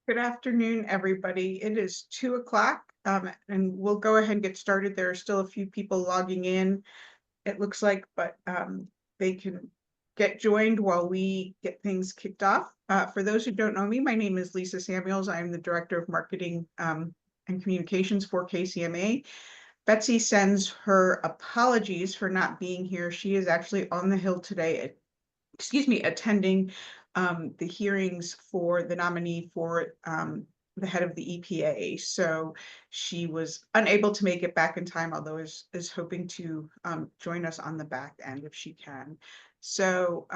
Good afternoon, everybody. It is 2 o'clock, and we'll go ahead and get started. There are still a few people logging in, it looks like, but they can get joined while we get things kicked off. For those who don't know me, my name is Lisa Samuels. I'm the Director of Marketing and Communications for KCMA. Betsy sends her apologies for not being here. She is actually on the Hill today, attending the hearings for the nominee for the head of the EPA. So she was unable to make it back in time, although is hoping to join us on the back end if she can. So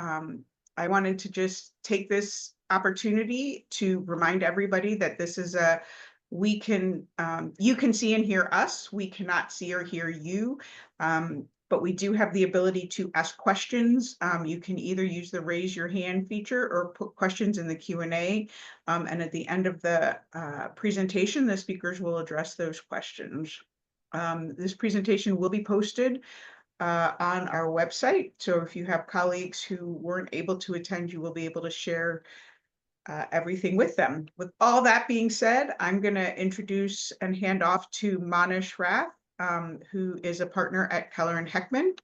I wanted to just take this opportunity to remind everybody that this is you can see and hear us. We cannot see or hear you. But we do have the ability to ask questions. You can either use the raise your hand feature or put questions in the Q&A. And at the end of the presentation, the speakers will address those questions. This presentation will be posted on our website. So if you have colleagues who weren't able to attend, you will be able to share everything with them. With all that being said, I'm going to introduce and hand off to Manish Rath, who is a partner at Keller and Heckman.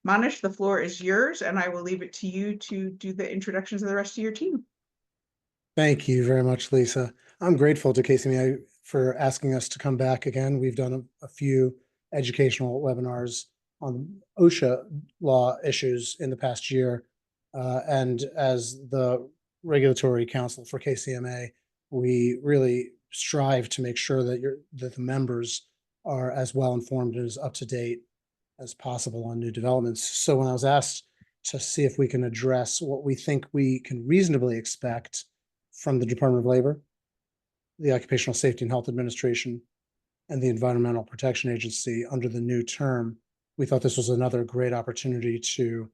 Manish, the floor is yours, and I will leave it to you to do the introductions of the rest of your team. Thank you very much, Lisa. I'm grateful to KCMA for asking us to come back again. We've done a few educational webinars on OSHA law issues in the past year. And as the regulatory counsel for KCMA, we really strive to make sure that the members are as well informed and as up to date as possible on new developments. So when I was asked to see if we can address what we think we can reasonably expect from the Department of Labor, the Occupational Safety and Health Administration, and the Environmental Protection Agency under the new term, we thought this was another great opportunity to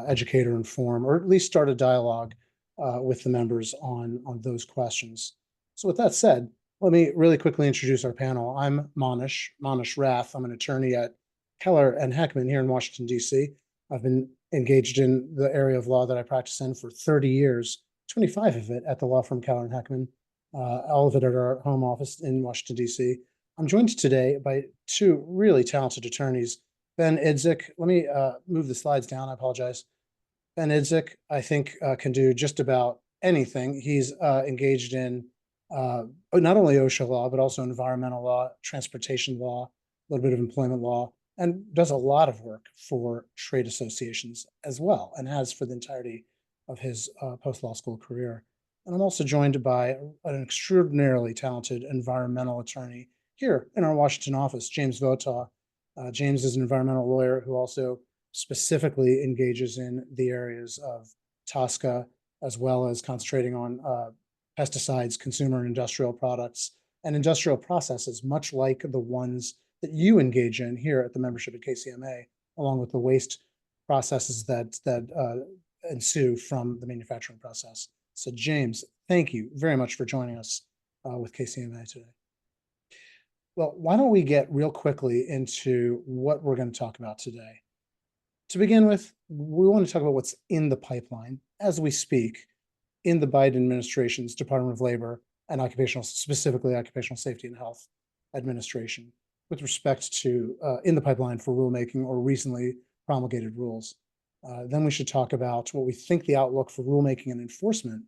educate or inform, or at least start a dialogue with the members on those questions. So with that said, let me really quickly introduce our panel. I'm Manish Rath. I'm an attorney at Keller and Heckman here in Washington, D.C. I've been engaged in the area of law that I practice in for 30 years, 25 of it at the law firm Keller and Heckman, all of it at our home office in Washington, D.C. I'm joined today by two really talented attorneys. Ben Idzik, let me move the slides down, I apologize. Ben Idzik, I think, can do just about anything. He's engaged in not only OSHA law, but also environmental law, transportation law, a little bit of employment law, and does a lot of work for trade associations as well, and has for the entirety of his post-law school career. And I'm also joined by an extraordinarily talented environmental attorney here in our Washington office, James Votaw. James is an environmental lawyer who also specifically engages in the areas of TSCA, as well as concentrating on pesticides, consumer and industrial products, and industrial processes, much like the ones that you engage in here at the membership at KCMA, along with the waste processes that ensue from the manufacturing process. So James, thank you very much for joining us with KCMA today. Well, why don't we get real quickly into what we're going to talk about today? To begin with, we want to talk about what's in the pipeline as we speak in the Biden administration's Department of Labor and specifically Occupational Safety and Health Administration, with respect to in the pipeline for rulemaking or recently promulgated rules. Then we should talk about what we think the outlook for rulemaking and enforcement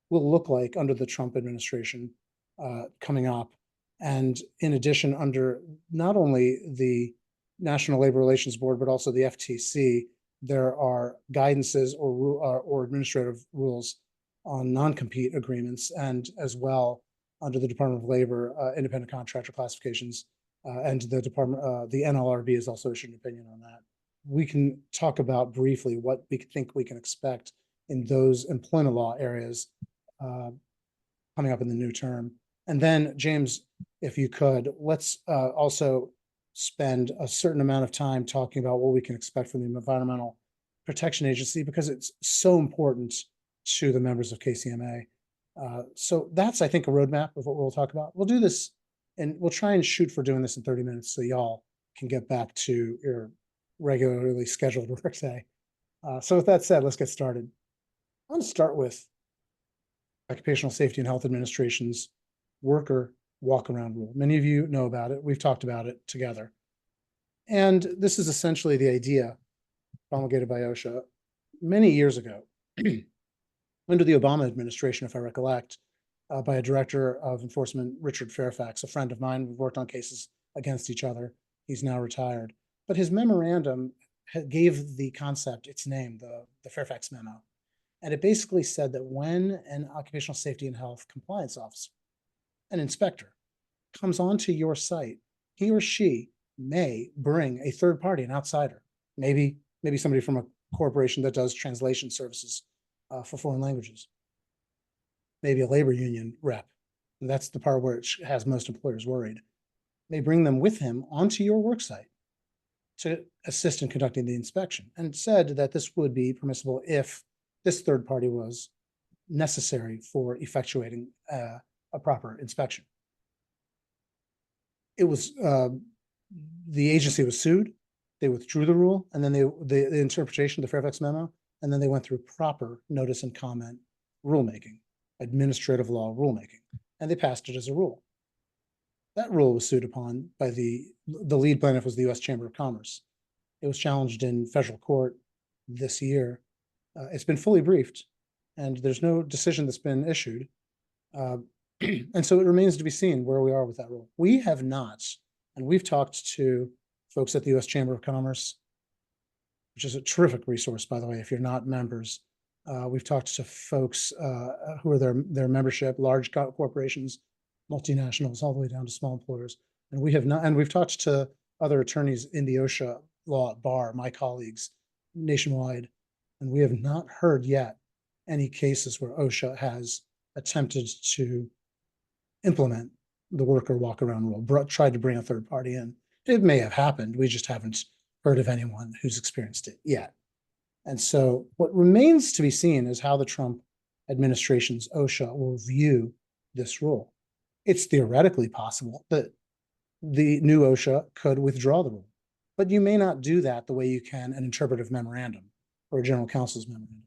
will look like under the Trump administration coming up. And in addition, under not only the National Labor Relations Board, but also the FTC, there are guidances or administrative rules on non-compete agreements, and as well under the Department of Labor, independent contractor classifications, and the NLRB has also issued an opinion on that. We can talk about briefly what we think we can expect in those employment law areas coming up in the new term. And then, James, if you could, let's also spend a certain amount of time talking about what we can expect from the Environmental Protection Agency, because it's so important to the members of KCMA. So that's, I think, a roadmap of what we'll talk about. We'll do this, and we'll try and shoot for doing this in 30 minutes so y'all can get back to your regularly scheduled work day. So with that said, let's get started. I want to start with Occupational Safety and Health Administration's worker walk-around rule. Many of you know about it. We've talked about it together. And this is essentially the idea promulgated by OSHA many years ago, under the Obama administration, if I recollect, by a director of enforcement, Richard Fairfax, a friend of mine. We've worked on cases against each other. He's now retired. But his memorandum gave the concept its name, the Fairfax Memo. And it basically said that when an occupational safety and health compliance officer, an inspector, comes onto your site, he or she may bring a third party, an outsider, maybe somebody from a corporation that does translation services for foreign languages, maybe a labor union rep. And that's the part where it has most employers worried. May bring them with him onto your work site to assist in conducting the inspection, and said that this would be permissible if this third party was necessary for effectuating a proper inspection. It was the agency was sued. They withdrew the rule, and then the interpretation, the Fairfax Memo, and then they went through proper notice and comment rulemaking, administrative law rulemaking, and they passed it as a rule. That rule was sued upon by the lead plaintiff was the U.S. Chamber of Commerce. It was challenged in federal court this year. It's been fully briefed, and there's no decision that's been issued. And so it remains to be seen where we are with that rule. We have not, and we've talked to folks at the U.S. Chamber of Commerce, which is a terrific resource, by the way, if you're not members. We've talked to folks who are their membership, large corporations, multinationals, all the way down to small employers. And we have not, and we've talked to other attorneys in the OSHA law bar, my colleagues nationwide, and we have not heard yet any cases where OSHA has attempted to implement the worker walk-around rule, tried to bring a third party in. It may have happened. We just haven't heard of anyone who's experienced it yet. And so what remains to be seen is how the Trump administration's OSHA will view this rule. It's theoretically possible that the new OSHA could withdraw the rule, but you may not do that the way you can an interpretive memorandum or a general counsel's memorandum.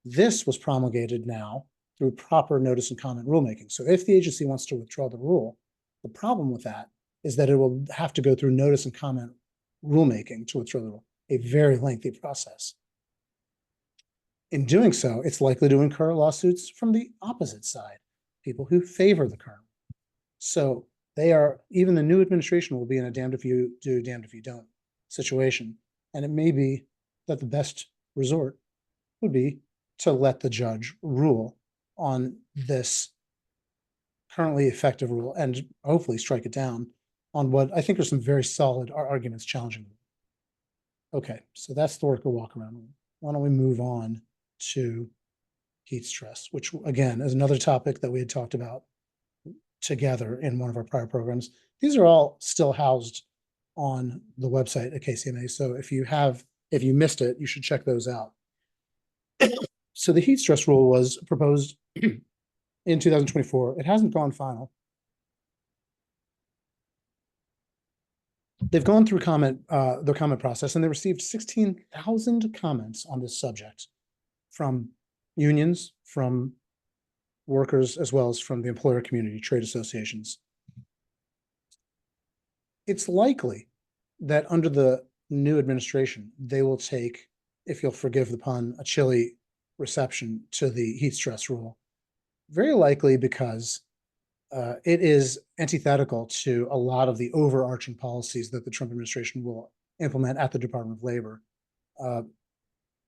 This was promulgated now through proper notice and comment rulemaking. So if the agency wants to withdraw the rule, the problem with that is that it will have to go through notice and comment rulemaking to withdraw the rule, a very lengthy process. In doing so, it's likely to incur lawsuits from the opposite side, people who favor the current. So even the new administration will be in a damned if you do, damned if you don't situation. And it may be that the best resort would be to let the judge rule on this currently effective rule and hopefully strike it down on what I think are some very solid arguments challenging it. Okay, so that's the worker walk around rule. Why don't we move on to heat stress, which again is another topic that we had talked about together in one of our prior programs. These are all still housed on the website at KCMA. So if you missed it, you should check those out. So the heat stress rule was proposed in 2024. It hasn't gone final. They've gone through the comment process, and they received 16,000 comments on this subject from unions, from workers, as well as from the employer community, trade associations. It's likely that under the new administration, they will take, if you'll forgive the pun, a chilly reception to the heat stress rule. Very likely because it is antithetical to a lot of the overarching policies that the Trump administration will implement at the Department of Labor.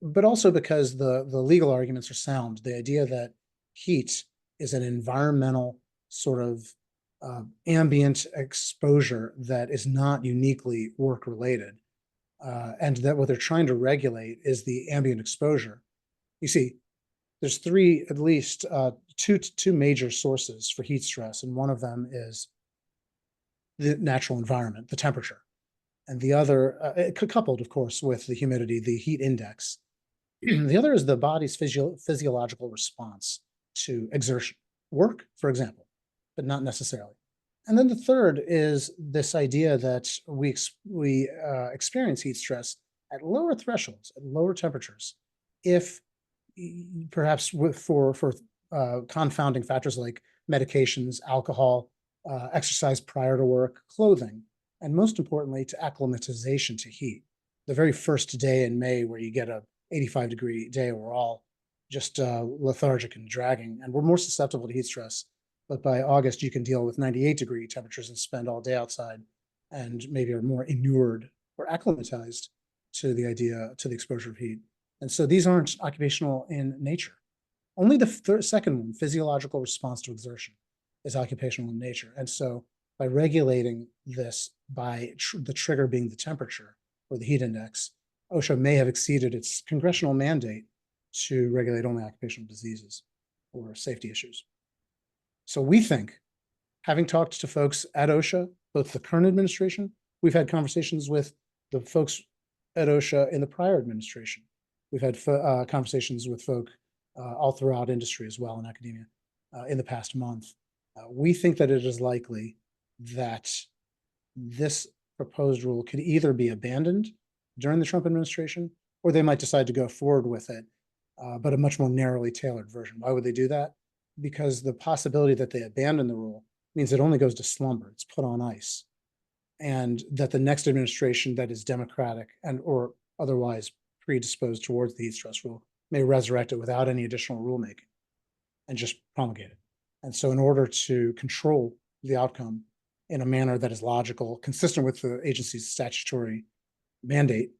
But also because the legal arguments are sound. The idea that heat is an environmental sort of ambient exposure that is not uniquely work related, and that what they're trying to regulate is the ambient exposure. You see, there's at least two major sources for heat stress, and one of them is the natural environment, the temperature, and the other, coupled, of course, with the humidity, the heat index. The other is the body's physiological response to exertion, work, for example, but not necessarily. And then the third is this idea that we experience heat stress at lower thresholds, at lower temperatures, if perhaps for confounding factors like medications, alcohol, exercise prior to work, clothing, and most importantly, to acclimatization to heat. The very first day in May where you get a 85-degree day, we're all just lethargic and dragging, and we're more susceptible to heat stress. But by August, you can deal with 98-degree temperatures and spend all day outside, and maybe are more inured or acclimatized to the idea, to the exposure of heat. And so these aren't occupational in nature. Only the second one, physiological response to exertion, is occupational in nature. And so by regulating this by the trigger being the temperature or the heat index, OSHA may have exceeded its congressional mandate to regulate only occupational diseases or safety issues. So we think, having talked to folks at OSHA, both the current administration, we've had conversations with the folks at OSHA in the prior administration. We've had conversations with folk all throughout industry as well in academia in the past month. We think that it is likely that this proposed rule could either be abandoned during the Trump administration, or they might decide to go forward with it, but a much more narrowly tailored version. Why would they do that? Because the possibility that they abandon the rule means it only goes to slumber. It's put on ice. And that the next administration that is democratic and or otherwise predisposed towards the heat stress rule may resurrect it without any additional rulemaking and just promulgate it. And so in order to control the outcome in a manner that is logical, consistent with the agency's statutory mandate,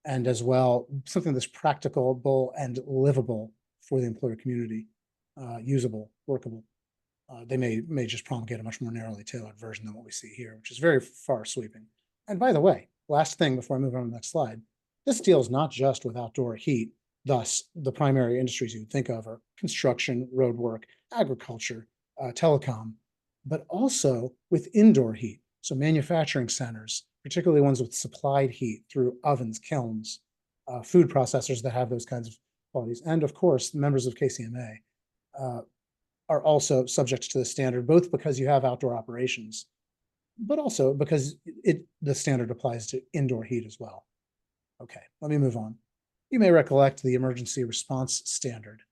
and as well, something that's practicable and livable for the employer community, usable, workable, they may just promulgate a much more narrowly tailored version than what we see here, which is very far sweeping. And by the way, last thing before I move on to the next slide, this deals not just with outdoor heat. Thus, the primary industries you would think of are construction, road work, agriculture, telecom, but also with indoor heat. So manufacturing centers, particularly ones with supplied heat through ovens, kilns, food processors that have those kinds of qualities. And of course, members of KCMA are also subject to the standard, both because you have outdoor operations, but also because the standard applies to indoor heat as well. Okay, let me move on. You may recollect the emergency response standard.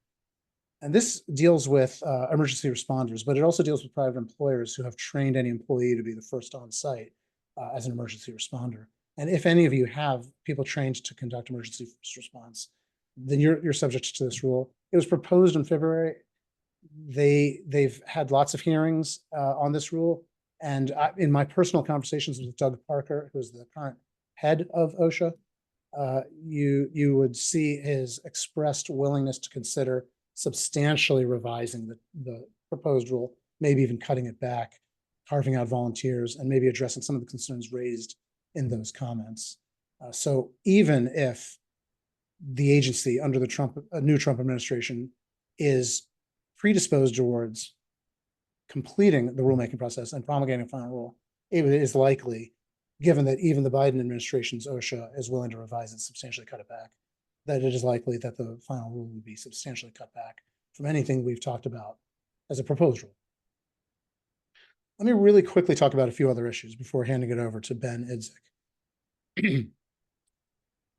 And this deals with emergency responders, but it also deals with private employers who have trained any employee to be the first on site as an emergency responder. And if any of you have people trained to conduct emergency response, then you're subject to this rule. It was proposed in February. They've had lots of hearings on this rule. And in my personal conversations with Doug Parker, who's the current head of OSHA, you would see his expressed willingness to consider substantially revising the proposed rule, maybe even cutting it back, carving out volunteers, and maybe addressing some of the concerns raised in those comments. So even if the agency under the new Trump administration is predisposed towards completing the rulemaking process and promulgating a final rule, it is likely, given that even the Biden administration's OSHA is willing to revise it, substantially cut it back, that it is likely that the final rule will be substantially cut back from anything we've talked about as a proposed rule. Let me really quickly talk about a few other issues before handing it over to Ben Idzik.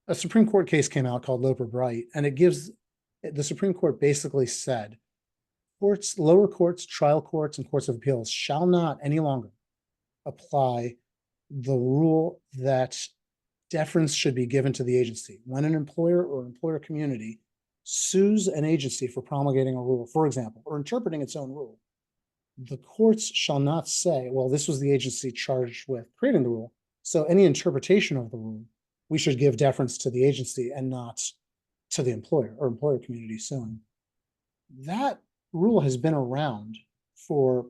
A Supreme Court case came out called Loper Bright, and the Supreme Court basically said courts, lower courts, trial courts, and courts of appeals shall not any longer apply the rule that deference should be given to the agency. When an employer or employer community sues an agency for promulgating a rule, for example, or interpreting its own rule, the courts shall not say, well, this was the agency charged with creating the rule, so any interpretation of the rule, we should give deference to the agency and not to the employer or employer community suing. That rule has been around for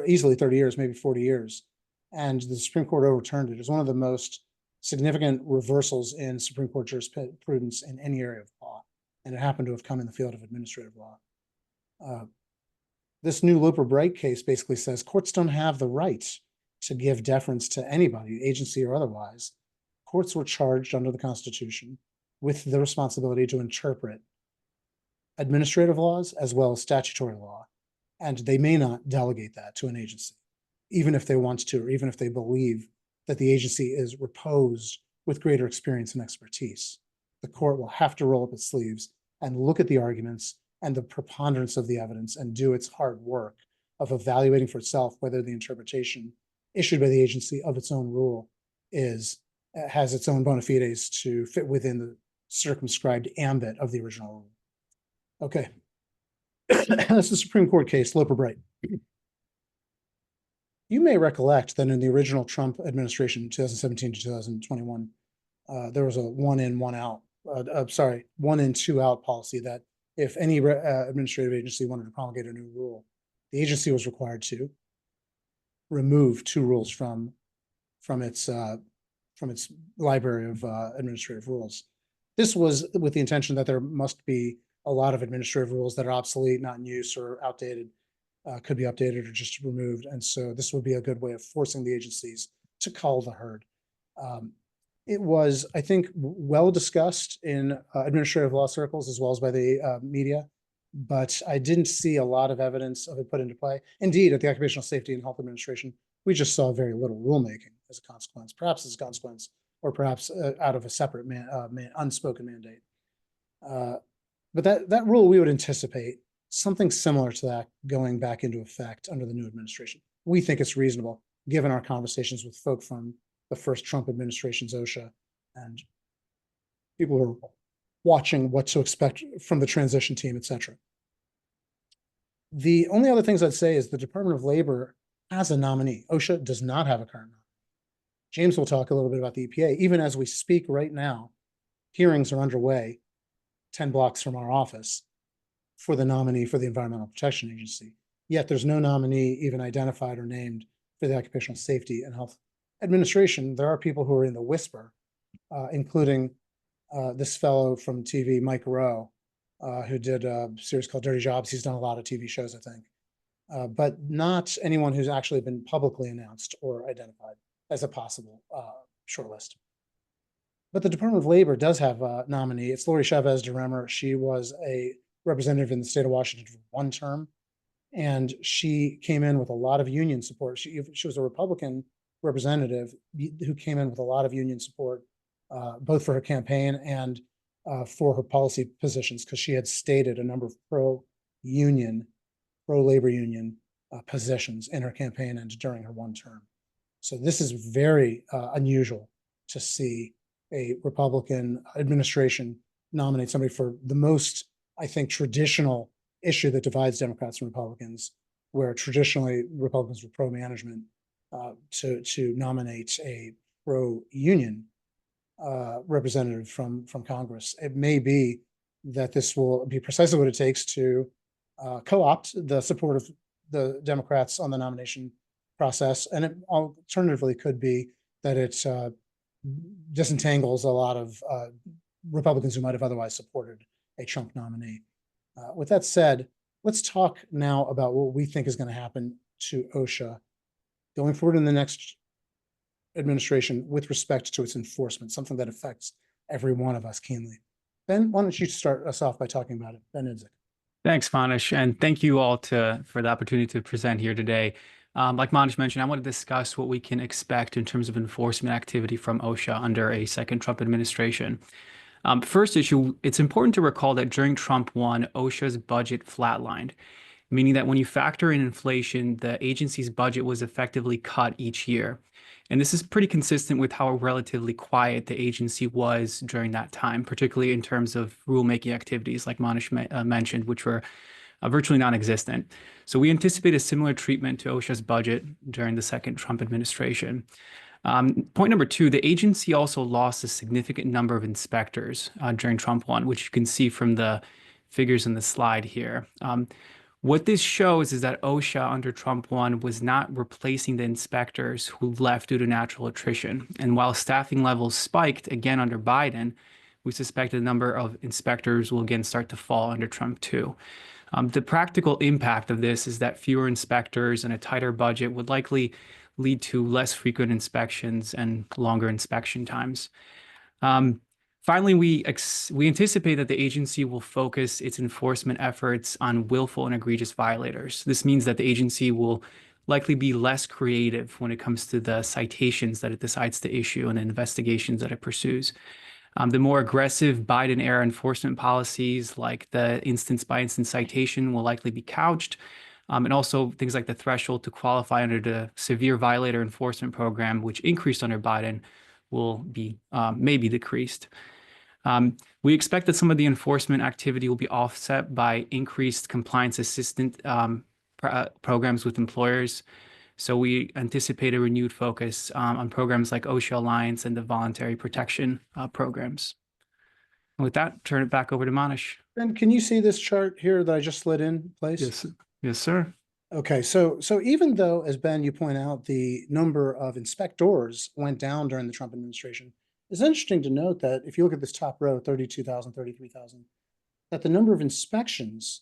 easily 30 years, maybe 40 years. And the Supreme Court overturned it as one of the most significant reversals in Supreme Court jurisprudence in any area of law. And it happened to have come in the field of administrative law. This new Loper Bright case basically says courts don't have the right to give deference to anybody, agency or otherwise. Courts were charged under the Constitution with the responsibility to interpret administrative laws as well as statutory law, and they may not delegate that to an agency, even if they want to, or even if they believe that the agency is reposed with greater experience and expertise. The court will have to roll up its sleeves and look at the arguments and the preponderance of the evidence and do its hard work of evaluating for itself whether the interpretation issued by the agency of its own rule has its own bona fides to fit within the circumscribed ambit of the original rule. Okay. That's the Supreme Court case, Loper Bright. You may recollect that in the original Trump administration, 2017 to 2021, there was a one in, one out, one in, two out policy that if any administrative agency wanted to promulgate a new rule, the agency was required to remove two rules from its library of administrative rules. This was with the intention that there must be a lot of administrative rules that are obsolete, not in use, or outdated, could be updated or just removed. And so this would be a good way of forcing the agencies to cull the herd. It was, I think, well discussed in administrative law circles as well as by the media, but I didn't see a lot of evidence of it put into play. Indeed, at the Occupational Safety and Health Administration, we just saw very little rulemaking as a consequence, perhaps as a consequence, or perhaps out of a separate unspoken mandate. But that rule, we would anticipate something similar to that going back into effect under the new administration. We think it's reasonable, given our conversations with folk from the first Trump administration's OSHA and people who are watching what to expect from the transition team, et cetera. The only other things I'd say is the Department of Labor has a nominee. OSHA does not have a current nominee. James will talk a little bit about the EPA. Even as we speak right now, hearings are underway 10 blocks from our office for the nominee for the Environmental Protection Agency. Yet there's no nominee even identified or named for the Occupational Safety and Health Administration. There are people who are in the whisper, including this fellow from TV, Mike Rowe, who did a series called Dirty Jobs. He's done a lot of TV shows, I think, but not anyone who's actually been publicly announced or identified as a possible shortlist. But the Department of Labor does have a nominee. It's Lori Chavez DeRemer. She was a representative in the state of Washington for one term, and she came in with a lot of union support. She was a Republican representative who came in with a lot of union support, both for her campaign and for her policy positions, because she had stated a number of pro-labor union positions in her campaign and during her one term. So this is very unusual to see a Republican administration nominate somebody for the most, I think, traditional issue that divides Democrats and Republicans, where traditionally Republicans were pro-management, to nominate a pro-union representative from Congress. It may be that this will be precisely what it takes to co-opt the support of the Democrats on the nomination process, and it alternatively could be that it disentangles a lot of Republicans who might have otherwise supported a Trump nominee. With that said, let's talk now about what we think is going to happen to OSHA going forward in the next administration with respect to its enforcement, something that affects every one of us keenly. Ben, why don't you start us off by talking about it? Ben Idzik. Thanks, Manish, and thank you all for the opportunity to present here today. Like Manish mentioned, I want to discuss what we can expect in terms of enforcement activity from OSHA under a second Trump administration. First issue, it's important to recall that during Trump 1, OSHA's budget flatlined, meaning that when you factor in inflation, the agency's budget was effectively cut each year. And this is pretty consistent with how relatively quiet the agency was during that time, particularly in terms of rulemaking activities, like Manish mentioned, which were virtually non-existent. So we anticipate a similar treatment to OSHA's budget during the second Trump administration. Point number two, the agency also lost a significant number of inspectors during Trump 1, which you can see from the figures in the slide here. What this shows is that OSHA under Trump 1 was not replacing the inspectors who left due to natural attrition. And while staffing levels spiked again under Biden, we suspect the number of inspectors will again start to fall under Trump 2. The practical impact of this is that fewer inspectors and a tighter budget would likely lead to less frequent inspections and longer inspection times. Finally, we anticipate that the agency will focus its enforcement efforts on willful and egregious violators. This means that the agency will likely be less creative when it comes to the citations that it decides to issue and the investigations that it pursues. The more aggressive Biden-era enforcement policies, like the instance-by-instance citation, will likely be couched. And also things like the threshold to qualify under the severe violator enforcement program, which increased under Biden, will be maybe decreased. We expect that some of the enforcement activity will be offset by increased compliance assistant programs with employers. So we anticipate a renewed focus on programs like OSHA Alliance and the voluntary protection programs. And with that, turn it back over to Manish. Ben, can you see this chart here that I just slid in place? Yes, yes, sir. Okay, so even though, as Ben, you point out, the number of inspectors went down during the Trump administration, it's interesting to note that if you look at this top row, 32,000, 33,000, that the number of inspections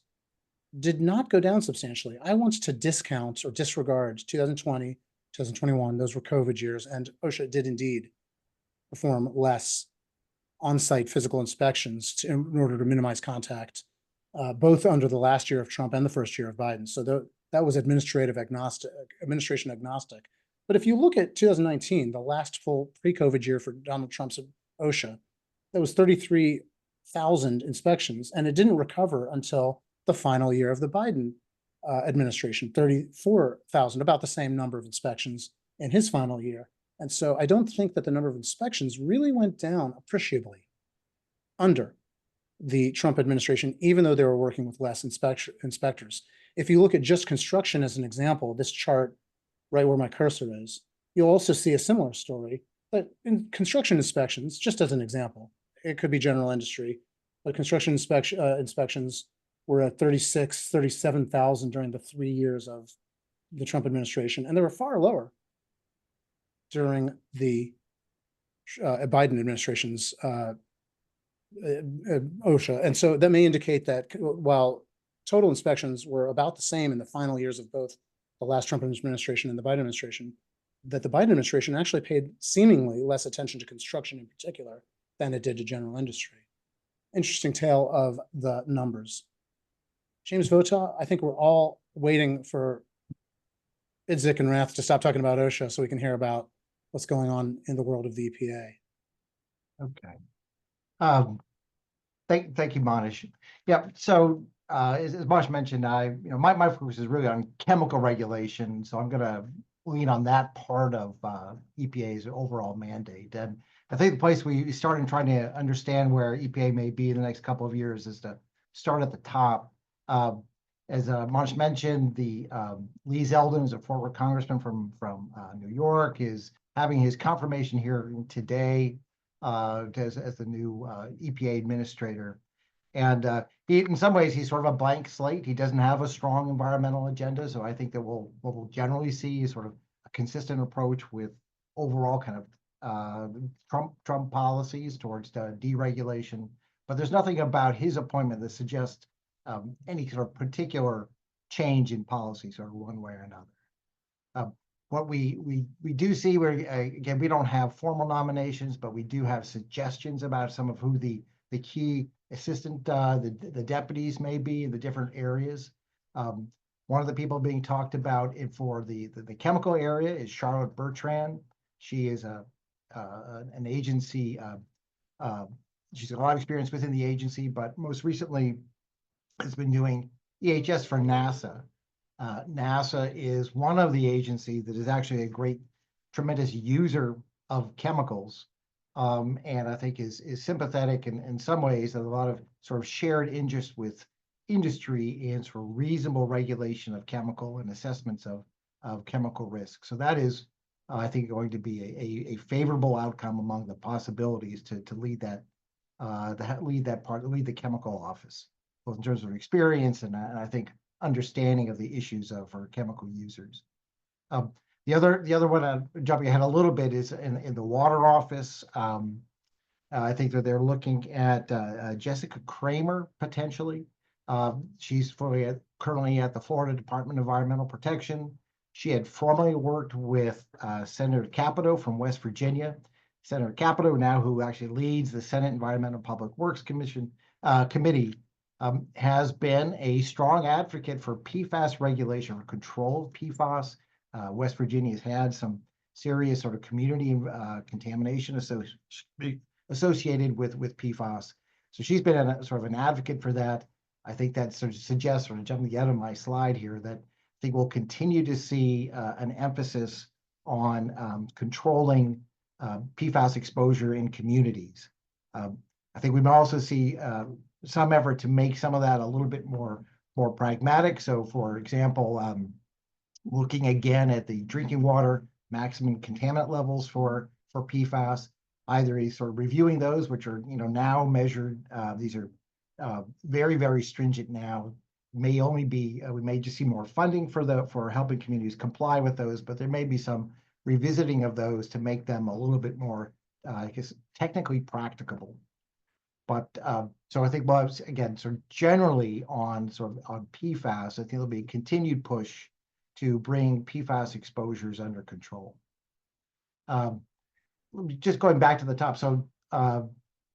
did not go down substantially. I want to discount or disregard 2020, 2021, those were COVID years, and OSHA did indeed perform less on-site physical inspections in order to minimize contact, both under the last year of Trump and the first year of Biden. So that was administration agnostic. But if you look at 2019, the last full pre-COVID year for Donald Trump's OSHA, that was 33,000 inspections, and it didn't recover until the final year of the Biden administration, 34,000, about the same number of inspections in his final year. And so I don't think that the number of inspections really went down appreciably under the Trump administration, even though they were working with less inspectors. If you look at just construction as an example, this chart right where my cursor is, you'll also see a similar story. But in construction inspections, just as an example, it could be general industry, but construction inspections were at 37,000 during the 3 years of the Trump administration, and they were far lower during the Biden administration's OSHA. And so that may indicate that while total inspections were about the same in the final years of both the last Trump administration and the Biden administration, that the Biden administration actually paid seemingly less attention to construction in particular than it did to general industry. Interesting tale of the numbers. James Vota, I think we're all waiting for Idzik and Rath to stop talking about OSHA so we can hear about what's going on in the world of the EPA. Okay. Thank you, Manish. Yeah. So as Manish mentioned, my focus is really on chemical regulation. So I'm going to lean on that part of EPA's overall mandate. And I think the place we start in trying to understand where EPA may be in the next couple of years is to start at the top. As Manish mentioned, the Lee Zeldin is a former congressman from New York, is having his confirmation here today as the new EPA administrator. And he, in some ways, he's sort of a blank slate. He doesn't have a strong environmental agenda. So I think that what we'll generally see is sort of a consistent approach with overall kind of Trump policies towards deregulation. But there's nothing about his appointment that suggests any sort of particular change in policy, sort of one way or another. What we do see, where again, we don't have formal nominations, but we do have suggestions about some of who the key assistant, the deputies may be in the different areas. One of the people being talked about for the chemical area is Charlotte Bertrand. She is an agency. She's got a lot of experience within the agency, but most recently has been doing EHS for NASA. NASA is one of the agencies that is actually a tremendous user of chemicals, and I think is sympathetic in some ways, that a lot of sort of shared interest with industry in sort of reasonable regulation of chemical and assessments of chemical risk. So that is, I think, going to be a favorable outcome among the possibilities to lead that lead the chemical office, both in terms of experience and I think understanding of the issues for chemical users. The other one, jumping ahead a little bit, is in the water office. I think that they're looking at Jessica Kramer potentially. She's currently at the Florida Department of Environmental Protection. She had formerly worked with Senator Capito from West Virginia. Senator Capito, now who actually leads the Senate Environmental Public Works Committee, has been a strong advocate for PFAS regulation or control of PFAS. West Virginia has had some serious sort of community contamination associated with PFAS. So she's been sort of an advocate for that. I think that sort of suggests, sort of jumping out of my slide here, that I think we'll continue to see an emphasis on controlling PFAS exposure in communities. I think we may also see some effort to make some of that a little bit more pragmatic. So, for example, looking again at the drinking water maximum contaminant levels for PFAS, either sort of reviewing those, which are now measured. These are very, very stringent now. May only be we may just see more funding for helping communities comply with those, but there may be some revisiting of those to make them a little bit more, I guess, technically practicable. But so I think, well, again, sort of generally on PFAS, I think there'll be a continued push to bring PFAS exposures under control. Just going back to the top, so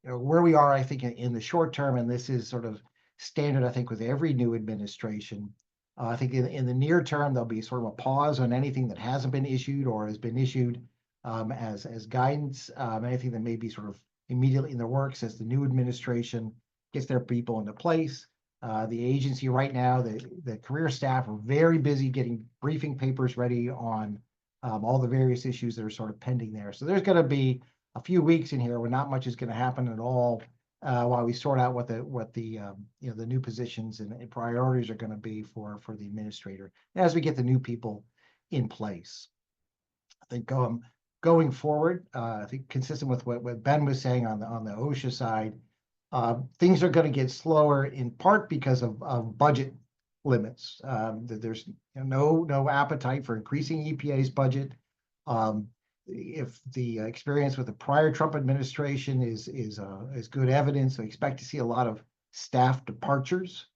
where we are, I think, in the short term, and this is sort of standard, I think, with every new administration. I think in the near term, there'll be sort of a pause on anything that hasn't been issued or has been issued as guidance, anything that may be sort of immediately in the works as the new administration gets their people into place. The agency right now, the career staff are very busy getting briefing papers ready on all the various issues that are sort of pending there. So there's going to be a few weeks in here where not much is going to happen at all while we sort out what the new positions and priorities are going to be for the administrator as we get the new people in place. I think going forward, I think consistent with what Ben was saying on the OSHA side, things are going to get slower in part because of budget limits. There's no appetite for increasing EPA's budget. If the experience with the prior Trump administration is good evidence, we expect to see a lot of staff departures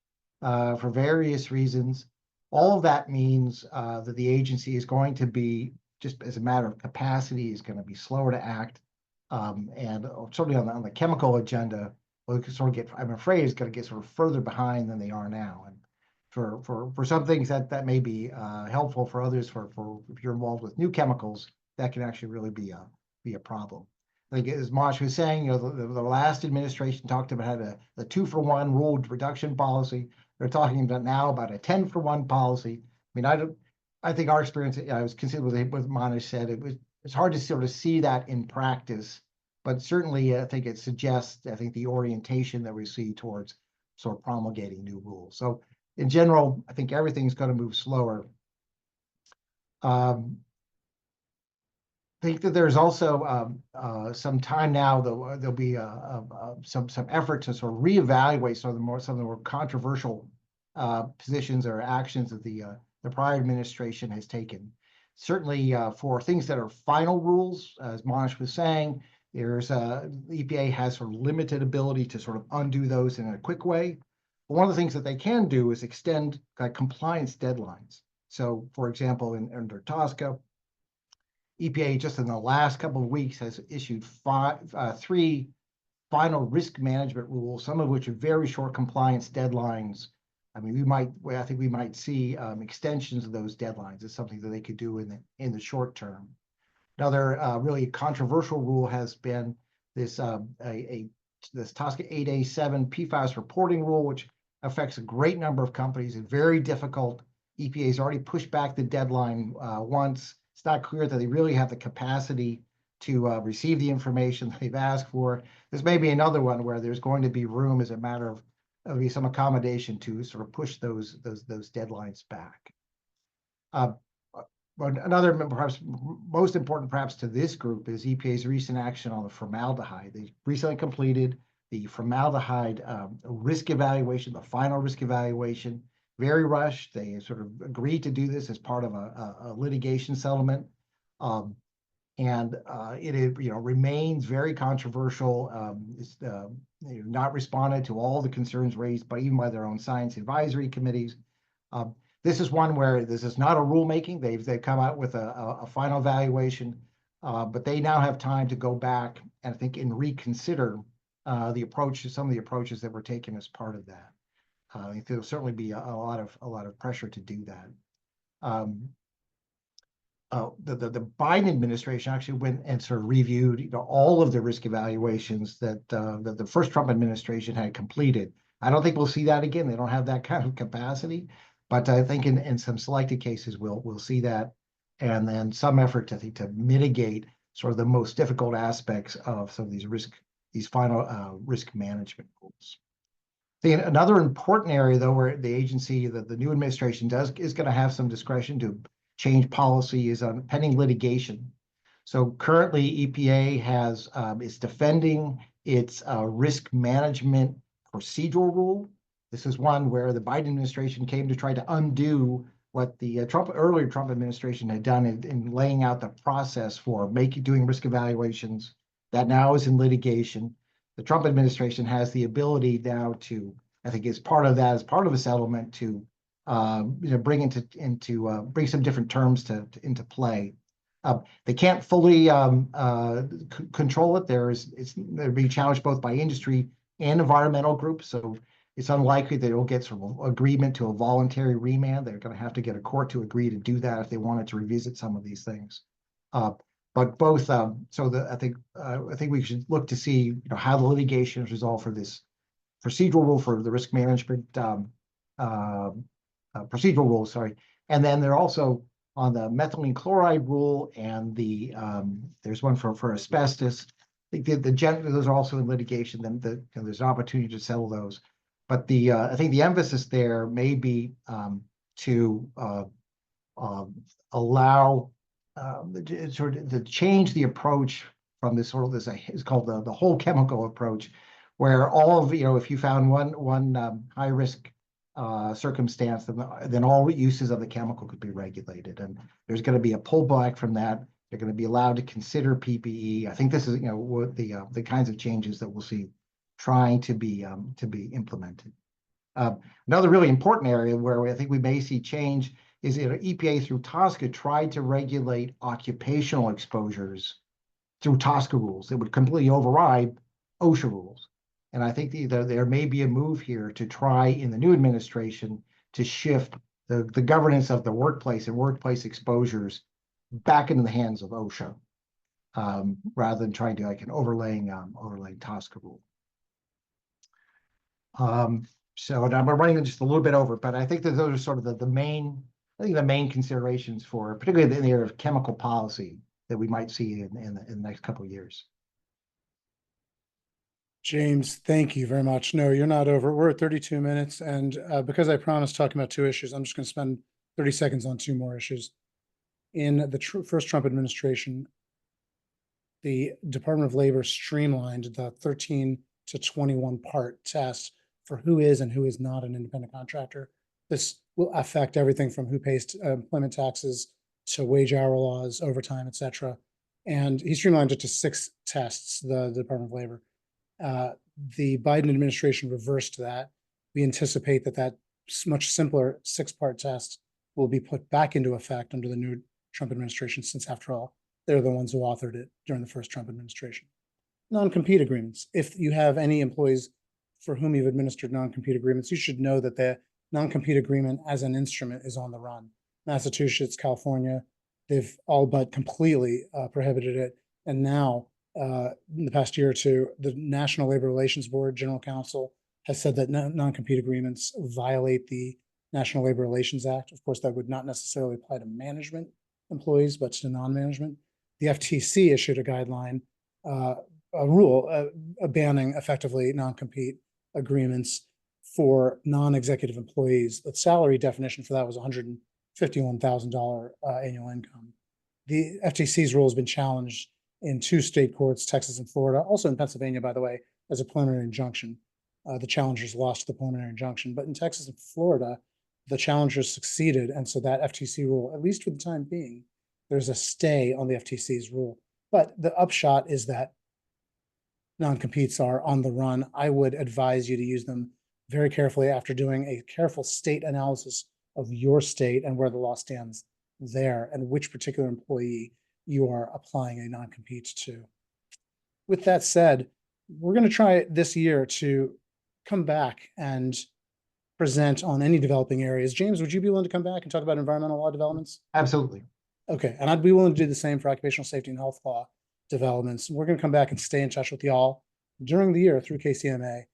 for various reasons. All of that means that the agency is going to be, just as a matter of capacity, is going to be slower to act. And certainly on the chemical agenda, well, sort of get, I'm afraid, is going to get sort of further behind than they are now. And for some things that may be helpful, for others, for if you're involved with new chemicals, that can actually really be a problem. I think, as Mosh was saying, the last administration talked about how the 2-for-1 rule reduction policy. They're talking about now about a 10-for-1 policy. I mean, I think our experience, I was consistent with what Manish said. It's hard to sort of see that in practice, but certainly I think it suggests, I think, the orientation that we see towards sort of promulgating new rules. So in general, I think everything's going to move slower. I think that there's also some time now, there'll be some effort to sort of reevaluate some of the more controversial positions or actions that the prior administration has taken. Certainly for things that are final rules, as Manish was saying, there's the EPA has sort of limited ability to sort of undo those in a quick way. But one of the things that they can do is extend compliance deadlines. So, for example, under TSCA, EPA just in the last couple of weeks has issued 3 final risk management rules, some of which are very short compliance deadlines. I mean, I think we might see extensions of those deadlines. It's something that they could do in the short term. Another really controversial rule has been this this TSCA 8A7 PFAS reporting rule, which affects a great number of companies. It's very difficult. EPA has already pushed back the deadline once. It's not clear that they really have the capacity to receive the information that they've asked for. This may be another one where there's going to be room, as a matter of some accommodation, to sort of push those deadlines back. Another, perhaps most important, perhaps to this group, is EPA's recent action on the formaldehyde. They recently completed the formaldehyde risk evaluation, the final risk evaluation. Very rushed. They sort of agreed to do this as part of a litigation settlement, and it remains very controversial. It's not responded to all the concerns raised even by their own science advisory committees. This is one where this is not a rulemaking. They've come out with a final evaluation, but they now have time to go back and I think reconsider some of the approaches that were taken as part of that. I think there'll certainly be a lot of pressure to do that. the Biden administration actually went and sort of reviewed, all of the risk evaluations that the first Trump administration had completed. I don't think we'll see that again. They don't have that kind of capacity, but I think in some selected cases we'll see that, and then some effort to mitigate sort of the most difficult aspects of some of these final risk management rules. Another important area, though, where the agency, the new administration is going to have some discretion to change policy is on pending litigation. So currently EPA is defending its risk management procedural rule. This is one where the Biden administration came to try to undo what the earlier Trump administration had done in laying out the process for doing risk evaluations. That now is in litigation. The Trump administration has the ability now to, I think, as part of a settlement, to bring bring some different terms into play. They can't fully control it. They're being challenged both by industry and environmental groups, so it's unlikely that it will get sort of agreement to a voluntary remand. They're going to have to get a court to agree to do that if they wanted to revisit some of these things. But both, I think we should look to see how the litigation is resolved for this procedural rule for the risk management procedural rules, sorry. And then they're also on the methylene chloride rule, and there's one for asbestos. I think those are also in litigation. Then there's an opportunity to settle those. But I think the emphasis there may be to allow to change the approach from this is called the whole chemical approach, where all of if you found one high risk circumstance, then all uses of the chemical could be regulated, and there's going to be a pullback from that. They're going to be allowed to consider PPE. I think this is what the kinds of changes that we'll see trying to be implemented. Another really important area where I think we may see change is EPA through TSCA tried to regulate occupational exposures through TSCA rules that would completely override OSHA rules. And I think there may be a move here to try in the new administration to shift the governance of the workplace and workplace exposures back into the hands of OSHA, rather than trying to like an overlaying TSCA rule. So and I'm running just a little bit over, but I think that those are sort of the main considerations for, particularly in the area of chemical policy, that we might see in the next couple of years. James, thank you very much. No, you're not over. We're at 32 minutes. And because I promised talking about 2 issues, I'm just going to spend 30 seconds on 2 more issues. In the first Trump administration, the Department of Labor streamlined the 13 to 21 part test for who is and who is not an independent contractor. This will affect everything from who pays employment taxes to wage hour laws, overtime, etc. And he streamlined it to 6 tests, the Department of Labor. The Biden administration reversed that. We anticipate that much simpler 6-part test will be put back into effect under the new Trump administration, since after all, they're the ones who authored it during the first Trump administration. Non-compete agreements. If you have any employees for whom you've administered non-compete agreements, you should know that the non-compete agreement as an instrument is on the run. Massachusetts, California, they've all but completely prohibited it. And now, in the past year or two, the National Labor Relations Board General Counsel has said that non-compete agreements violate the National Labor Relations Act. Of course, that would not necessarily apply to management employees, but to non-management. The FTC issued a guideline, a rule banning effectively non-compete agreements for non-executive employees. The salary definition for that was $151,000 annual income. The FTC's rule has been challenged in 2 state courts, Texas and Florida, also in Pennsylvania, by the way, as a preliminary injunction. The challengers lost the preliminary injunction, but in Texas and Florida, the challengers succeeded. And so that FTC rule, at least for the time being, there's a stay on the FTC's rule. But the upshot is that non-competes are on the run. I would advise you to use them very carefully after doing a careful state analysis of your state and where the law stands there and which particular employee you are applying a non-compete to. With that said, we're going to try this year to come back and present on any developing areas. James, would you be willing to come back and talk about environmental law developments? Absolutely. Okay, and I'd be willing to do the same for occupational safety and health law developments. We're going to come back and stay in touch with y'all during the year through KCMA.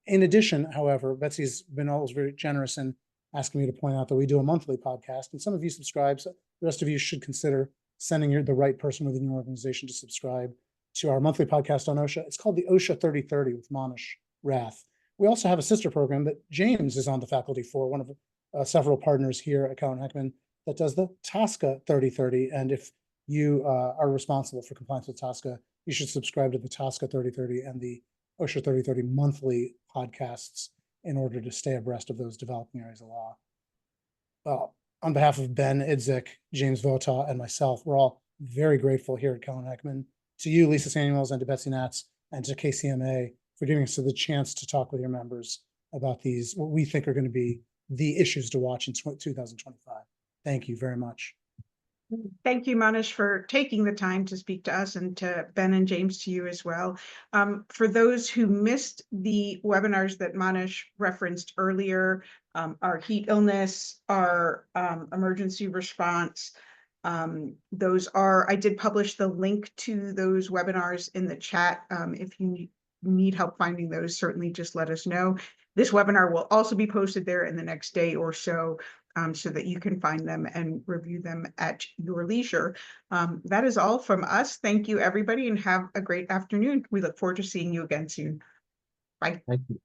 In addition, however, Betsy's been always very generous in asking me to point out that we do a monthly podcast, and some of you subscribe. So the rest of you should consider sending the right person within your organization to subscribe to our monthly podcast on OSHA. It's called the OSHA 3030 with Monish Rath. We also have a sister program that James is on the faculty for, one of several partners here at Cowan Heckman, that does the TSCA 3030. And if you are responsible for compliance with TSCA, you should subscribe to the TSCA 3030 and the OSHA 3030 monthly podcasts in order to stay abreast of those developing areas of law. On behalf of Ben Idzik, James Vota, and myself, we're all very grateful here at Cowan Heckman to you, Lisa Samuels, and to Betsy Natz, and to KCMA for giving us the chance to talk with your members about these, what we think are going to be the issues to watch in 2025. Thank you very much. Thank you, Manish, for taking the time to speak to us, and to Ben and James, to you as well. For those who missed the webinars that Manish referenced earlier, our heat illness, our emergency response, I did publish the link to those webinars in the chat. If you need help finding those, certainly just let us know. This webinar will also be posted there in the next day or so, so that you can find them and review them at your leisure. That is all from us. Thank you, everybody, and have a great afternoon. We look forward to seeing you again soon. Bye. Thank you.